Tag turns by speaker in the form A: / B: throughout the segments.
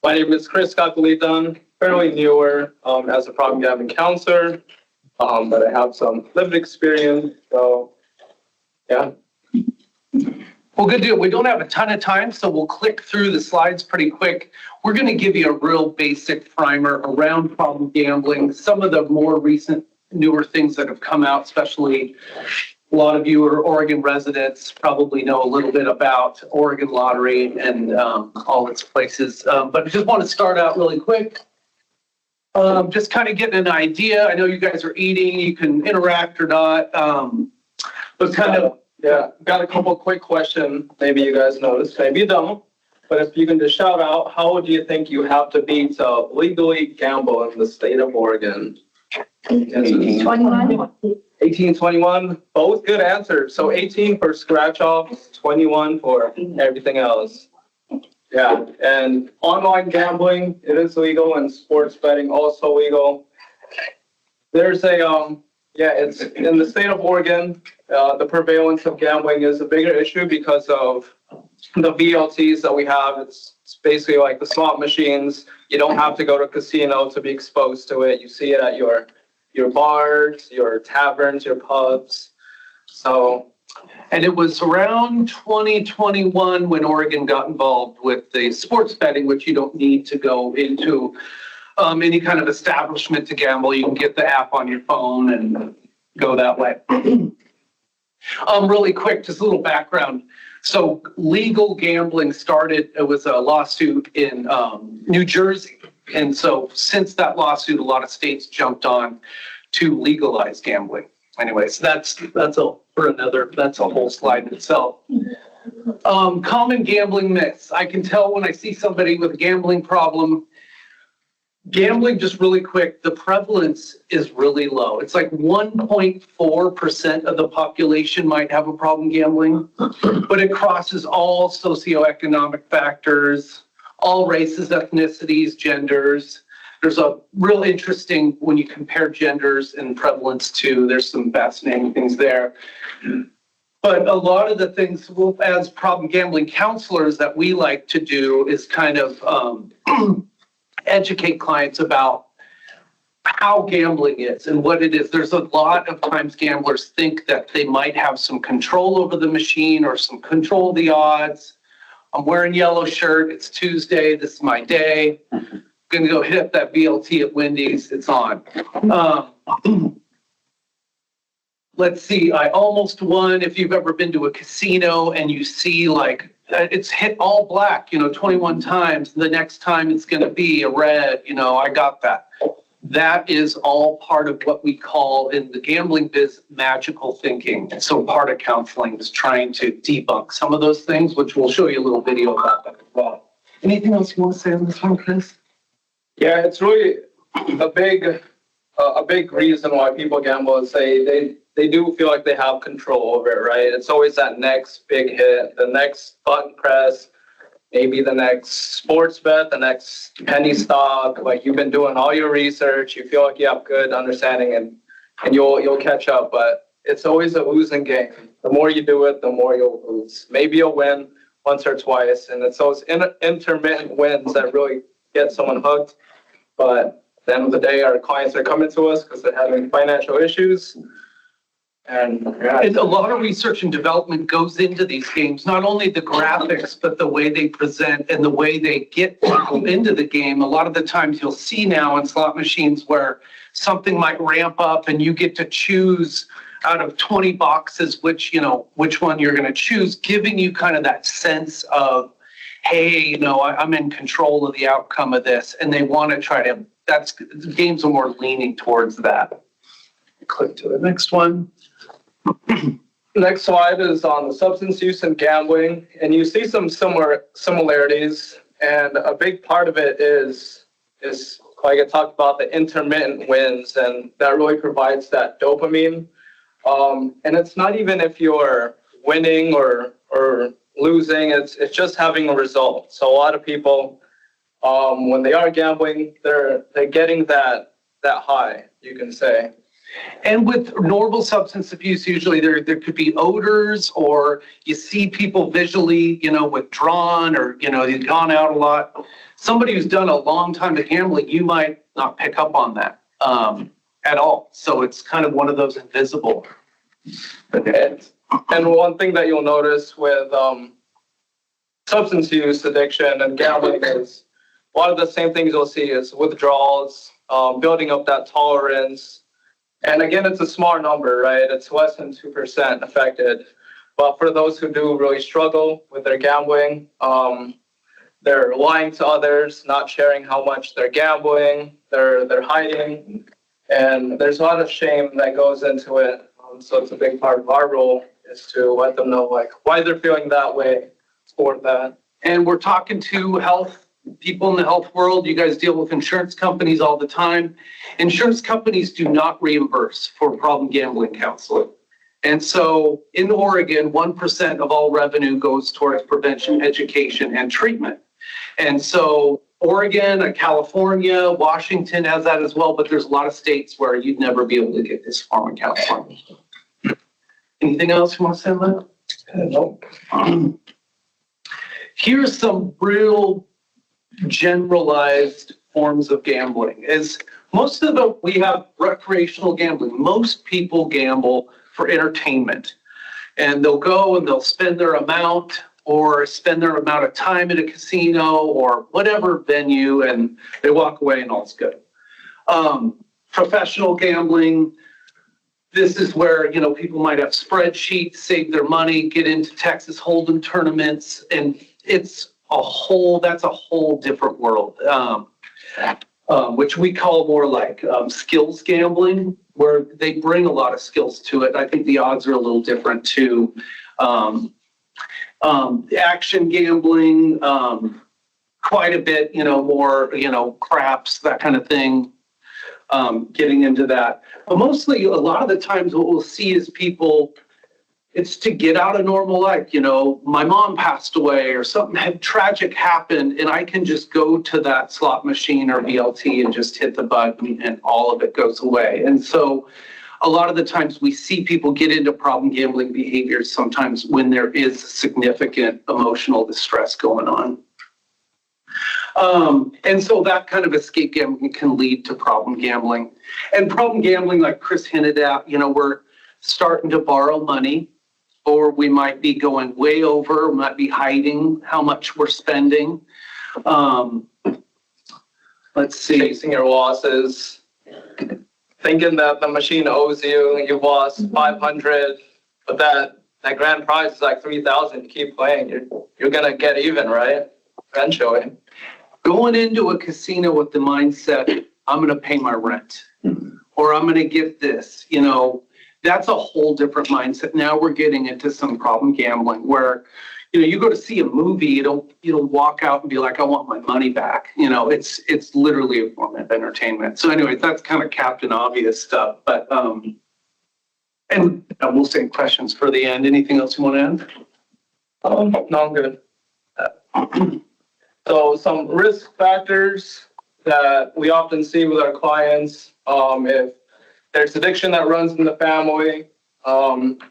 A: My name is Caculitan, fairly newer as a problem gambling counselor, but I have some lived experience. So, yeah.
B: Well, good deal. We don't have a ton of time, so we'll click through the slides pretty quick. We're going to give you a real basic primer around problem gambling, some of the more recent, newer things that have come out, especially a lot of you are Oregon residents, probably know a little bit about Oregon Lottery and all its places. But I just want to start out really quick. Just kind of getting an idea. I know you guys are eating, you can interact or not. But kind of,
A: Yeah, got a couple quick questions. Maybe you guys noticed, maybe you don't. But if you can just shout out, how old do you think you have to be to legally gamble in the state of Oregon?
C: 21.
A: 18, 21, both good answers. So 18 for scratch offs, 21 for everything else. Yeah, and online gambling, it is legal, and sports betting also legal. There's it's in the state of Oregon, the prevalence of gambling is a bigger issue because of the VLTs that we have. It's basically like the slot machines. You don't have to go to a casino to be exposed to it. You see it at your bars, your taverns, your pubs. So,
B: and it was around 2021 when Oregon got involved with the sports betting, which you don't need to go into any kind of establishment to gamble. You can get the app on your phone and go that way. Really quick, just a little background. So legal gambling started, it was a lawsuit in New Jersey. And so since that lawsuit, a lot of states jumped on to legalize gambling. Anyways, that's a whole slide in itself. Common gambling myths. I can tell when I see somebody with a gambling problem. Gambling, just really quick, the prevalence is really low. It's like 1.4% of the population might have a problem gambling, but it crosses all socioeconomic factors, all races, ethnicities, genders. There's a real interesting, when you compare genders and prevalence too, there's some fascinating things there. But a lot of the things, as problem gambling counselors, that we like to do is kind of educate clients about how gambling is and what it is. There's a lot of times gamblers think that they might have some control over the machine or some control of the odds. I'm wearing yellow shirt. It's Tuesday. This is my day. I'm going to go hit up that BLT at Wendy's. It's on. Let's see. I almost won. If you've ever been to a casino and you see like it's hit all black, 21 times. The next time it's going to be a red, I got that. That is all part of what we call in the gambling biz magical thinking. And so part of counseling is trying to debunk some of those things, which we'll show you a little video about that as well. Anything else you want to say on this one, Chris?
A: yeah, it's really a big reason why people gamble is they do feel like they have control over it, right? It's always that next big hit, the next button press, maybe the next sports bet, the next penny stock. Like you've been doing all your research, you feel like you have good understanding, and you'll catch up. But it's always a losing game. The more you do it, the more you'll lose. Maybe you'll win once or twice, and it's those intermittent wins that really get someone hooked. But at the end of the day, our clients are coming to us because they're having financial issues. And
B: a lot of research and development goes into these games, not only the graphics, but the way they present and the way they get people into the game. A lot of the times you'll see now in slot machines where something might ramp up and you get to choose out of 20 boxes which one you're going to choose, giving you kind of that sense of, hey, I'm in control of the outcome of this. And they want to try to, games are more leaning towards that. Click to the next one.
A: Next slide is on substance use and gambling, and you see some similarities, and a big part of it is like I talked about, the intermittent wins, and that really provides that dopamine. And it's not even if you're winning or losing, it's just having a result. So a lot of people, when they are gambling, they're getting that high, you can say.
B: And with normal substance abuse, usually there could be odors, or you see people visually, withdrawn, or, you've gone out a lot. Somebody who's done a long time of gambling, you might not pick up on that at all. So it's kind of one of those invisible.
A: And one thing that you'll notice with substance use, addiction, and gambling is a lot of the same things you'll see is withdrawals, building up that tolerance. And again, it's a small number, right? It's less than 2% affected. But for those who do really struggle with their gambling, they're lying to others, not sharing how much they're gambling, they're hiding, and there's a lot of shame that goes into it. So it's a big part of our role is to let them know why they're feeling that way toward that.
B: And we're talking to people in the health world. You guys deal with insurance companies all the time. Insurance companies do not reimburse for problem gambling counseling. And so in Oregon, 1% of all revenue goes towards prevention, education, and treatment. And so Oregon, California, Washington has that as well, but there's a lot of states where you'd never be able to get this form of counseling. Anything else you want to say on that?
A: No.
B: Here's some real generalized forms of gambling. We have recreational gambling. Most people gamble for entertainment, and they'll go and they'll spend their amount or spend their amount of time at a casino or whatever venue, and they walk away and all's good. Professional gambling, this is where, people might have spreadsheets, save their money, get into Texas Hold'em tournaments, and that's a whole different world, which we call more like skills gambling, where they bring a lot of skills to it. I think the odds are a little different too. Action gambling, quite a bit, more, craps, that kind of thing, getting into that. But mostly, a lot of the times what we'll see is people, it's to get out of normal life. My mom passed away or something tragic happened, and I can just go to that slot machine or VLT and just hit the button and all of it goes away. And so a lot of the times we see people get into problem gambling behaviors sometimes when there is significant emotional distress going on. And so that kind of escape gambling can lead to problem gambling. And problem gambling, like Chris hinted at, we're starting to borrow money, or we might be going way over, we might be hiding how much we're spending. Let's see.
A: Chasing your losses, thinking that the machine owes you, you've lost 500, but that grand prize is like 3,000. You keep playing, you're gonna get even, right? Eventually.
B: Going into a casino with the mindset, I'm gonna pay my rent, or I'm gonna get this, that's a whole different mindset. Now we're getting into some problem gambling where, you go to see a movie, you don't walk out and be like, I want my money back. It's literally a form of entertainment. So anyways, that's kind of Captain Obvious stuff. But and we'll save questions for the end. Anything else you want to add?
A: No, I'm good. So some risk factors that we often see with our clients, if there's addiction that runs in the family,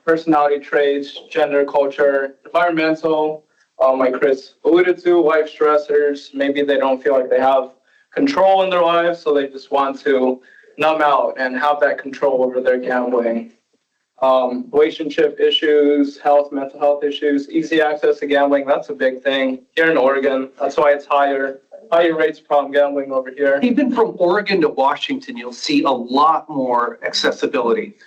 A: personality traits, gender, culture, environmental, like Chris alluded to, life stressors. Maybe they don't feel like they have control in their lives, so they just want to numb out and have that control over their gambling. Relationship issues, mental health issues, easy access to gambling, that's a big thing here in Oregon. That's why it's higher rates of problem gambling over here.
B: Even from Oregon to Washington, you'll see a lot more accessibility.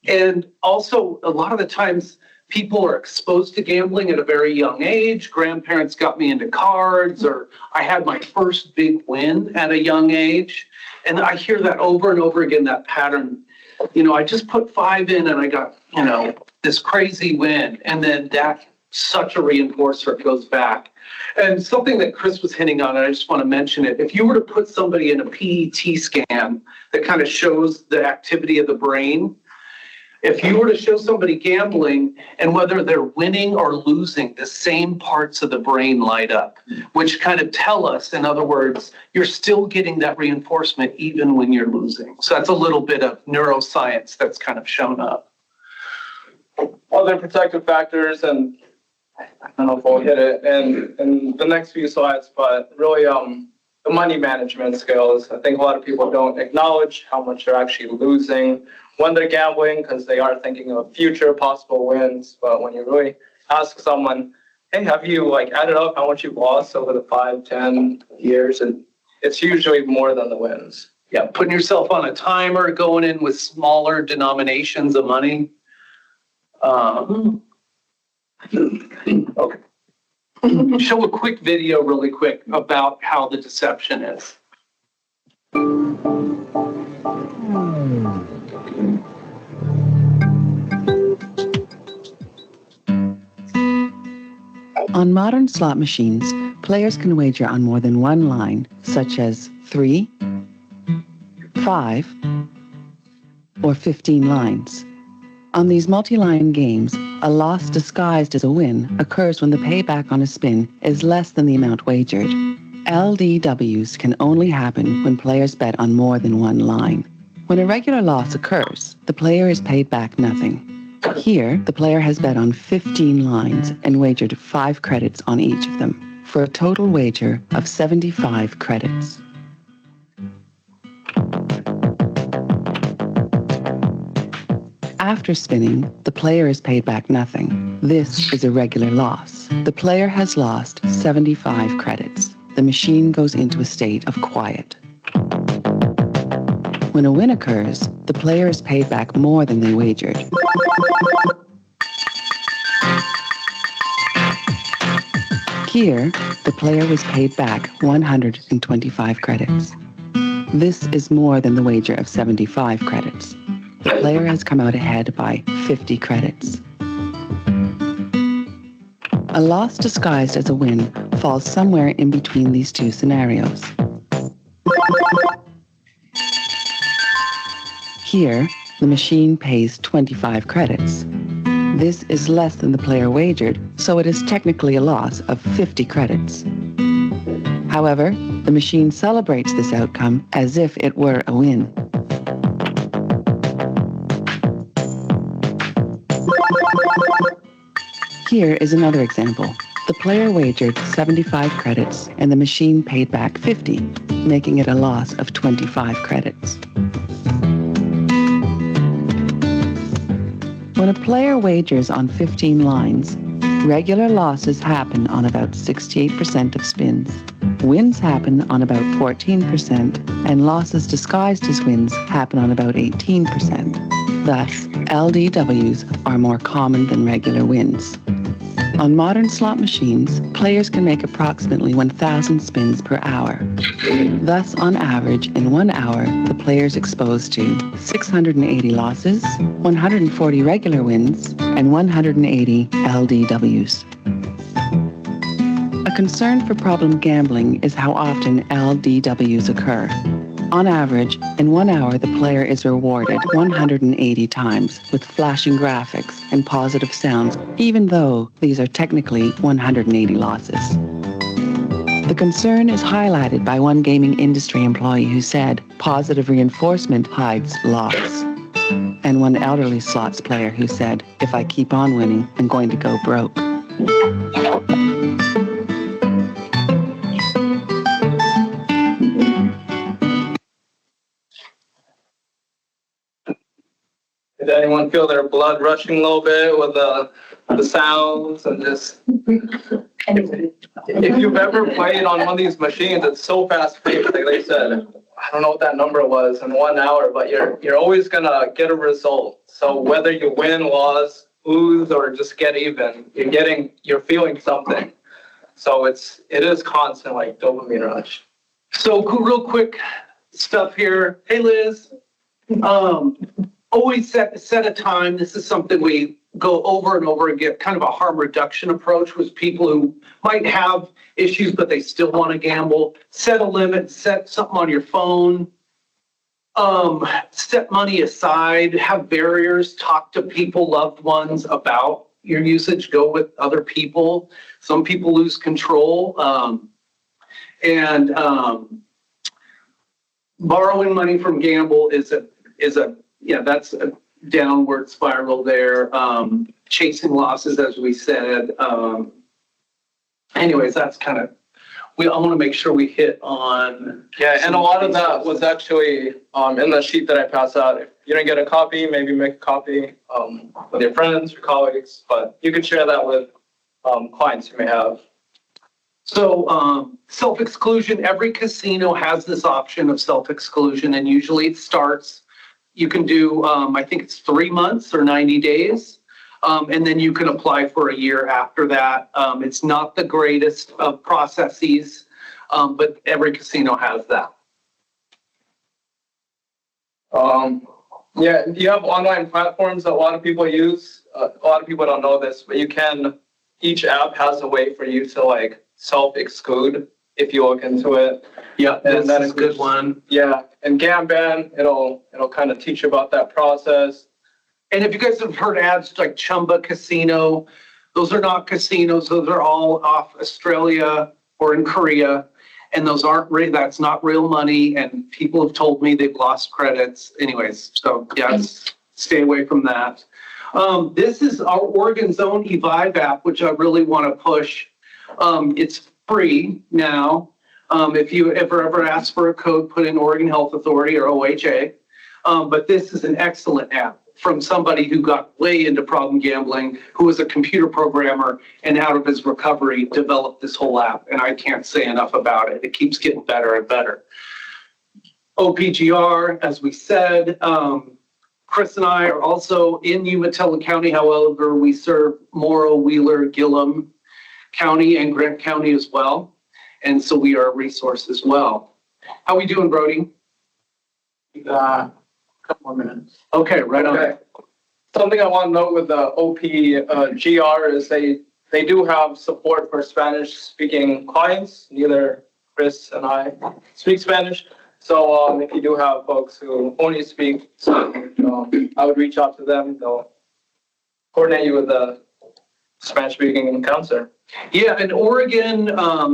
B: And also, a lot of the times, people are exposed to gambling at a very young age. Grandparents got me into cards, or I had my first big win at a young age. And I hear that over and over again, that pattern. I just put 5 in and I got, this crazy win. And then that, such a reinforcer, goes back. And something that Chris was hitting on, and I just want to mention it. If you were to put somebody in a PET scan that kind of shows the activity of the brain, If you were to show somebody gambling and whether they're winning or losing, the same parts of the brain light up, which kind of tell us, in other words, you're still getting that reinforcement even when you're losing. So that's a little bit of neuroscience that's kind of shown up.
A: Other protective factors, and I don't know if we'll hit it in the next few slides, but really the money management skills. I think a lot of people don't acknowledge how much they're actually losing when they're gambling because they are thinking of future possible wins. But when you really ask someone, hey, have you added up how much you've lost over the 5-10 years? And it's usually more than the wins.
B: Yeah, putting yourself on a timer, going in with smaller denominations of money. Okay. Show a quick video really quick about how the deception is.
C: On modern slot machines, players can wager on more than one line, such as 3, 5, or 15 lines. On these multi-line games, a loss disguised as a win occurs when the payback on a spin is less than the amount wagered. LDWs can only happen when players bet on more than one line. When a regular loss occurs, the player is paid back nothing. Here, the player has bet on 15 lines and wagered 5 credits on each of them, for a total wager of 75 credits. After spinning, the player is paid back nothing. This is a regular loss. The player has lost 75 credits. The machine goes into a state of quiet. When a win occurs, the player is paid back more than they wagered. Here, the player was paid back 125 credits. This is more than the wager of 75 credits. The player has come out ahead by 50 credits. A loss disguised as a win falls somewhere in between these two scenarios. Here, the machine pays 25 credits. This is less than the player wagered, so it is technically a loss of 50 credits. However, the machine celebrates this outcome as if it were a win. Here is another example. The player wagered 75 credits and the machine paid back 50, making it a loss of 25 credits. When a player wagers on 15 lines, regular losses happen on about 68% of spins. Wins happen on about 14%, and losses disguised as wins happen on about 18%. Thus, LDWs are more common than regular wins. On modern slot machines, players can make approximately 1,000 spins per hour. Thus, on average, in 1 hour, the player is exposed to 680 losses, 140 regular wins, and 180 LDWs. A concern for problem gambling is how often LDWs occur. On average, in 1 hour, the player is rewarded 180 times with flashing graphics and positive sounds, even though these are technically 180 losses. The concern is highlighted by one gaming industry employee who said, "Positive reinforcement hides loss." And one elderly slots player who said, "If I keep on winning, I'm going to go broke."
A: Did anyone feel their blood rushing a little bit with the sounds and just? If you've ever played on one of these machines, it's so fast paced. Like they said, I don't know what that number was in 1 hour, but you're always gonna get a result. So whether you win, lose, or just get even, you're feeling something. So it is constant like dopamine rush.
B: So real quick stuff here. Hey, Liz. Always set a time. This is something we go over and over again, kind of a harm reduction approach with people who might have issues, but they still want to gamble. Set a limit, set something on your phone. Set money aside, have barriers, talk to people, loved ones about your usage, go with other people. Some people lose control. And borrowing money from gamble is that's a downward spiral there. Chasing losses, as we said. Anyways, that's kind of, I want to make sure we hit on.
A: Yeah, and a lot of that was actually in the sheet that I passed out. If you didn't get a copy, maybe make a copy with your friends, your colleagues, but you can share that with clients you may have.
B: So self-exclusion, every casino has this option of self-exclusion, and usually it starts, you can do, I think it's 3 months or 90 days. And then you can apply for a year after that. It's not the greatest of processes, but every casino has that.
A: Yeah, you have online platforms that a lot of people use. A lot of people don't know this, but each app has a way for you to like self-exclude if you look into it.
B: Yeah,
A: and
B: that is a good one.
A: Yeah, and Gamban, it'll kind of teach you about that process.
B: And if you guys have heard ads like Chumba Casino, those are not casinos. Those are all off Australia or in Korea. And those that's not real money. And people have told me they've lost credits. Anyways, so yes, stay away from that. This is our Oregon's own eVive app, which I really want to push. It's free now. If you ever ask for a code, put in Oregon Health Authority or OHA. But this is an excellent app from somebody who got way into problem gambling, who was a computer programmer, and out of his recovery developed this whole app. And I can't say enough about it. It keeps getting better and better. OPGR, as we said, Chris and I are also in Umatilla County. However, we serve Morrow, Wheeler, Gillum County, and Grant County as well. And so we are a resource as well. How we doing, Brody?
A: Couple more minutes.
B: Okay, right on.
A: Okay. Something I want to note with the OPGR is they do have support for Spanish-speaking clients. Neither Chris and I speak Spanish. So if you do have folks who only speak, I would reach out to them. They'll coordinate you with a Spanish-speaking counselor.
B: Yeah, and Oregon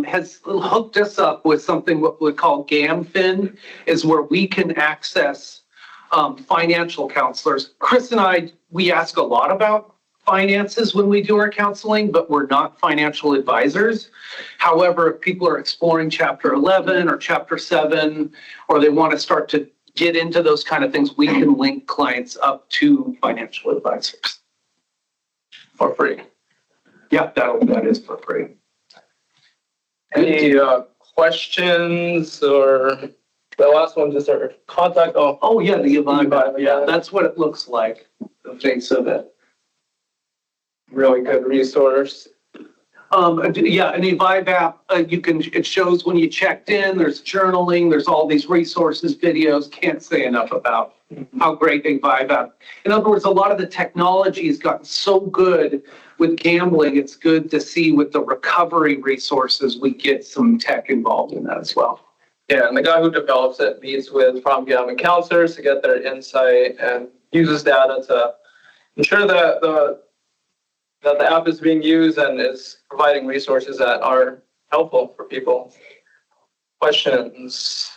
B: has hooked us up with something what we call GamFin, is where we can access financial counselors. Chris and I, we ask a lot about finances when we do our counseling, but we're not financial advisors. However, if people are exploring Chapter 11 or Chapter 7, or they want to start to get into those kind of things, we can link clients up to financial advisors
A: For free.
B: Yeah, that is for free.
A: Any questions or the last one, just our contact?
B: Oh yeah, the eVive. Yeah, that's what it looks like, the face of it.
A: Really good resource.
B: Yeah, an eVive app, it shows when you checked in, there's journaling, there's all these resources, videos, can't say enough about how great eVive app. In other words, a lot of the technology has gotten so good with gambling, it's good to see with the recovery resources, we get some tech involved in that as well.
A: Yeah, and the guy who develops it meets with problem gambling counselors to get their insight and uses data to ensure that the app is being used and is providing resources that are helpful for people. Questions?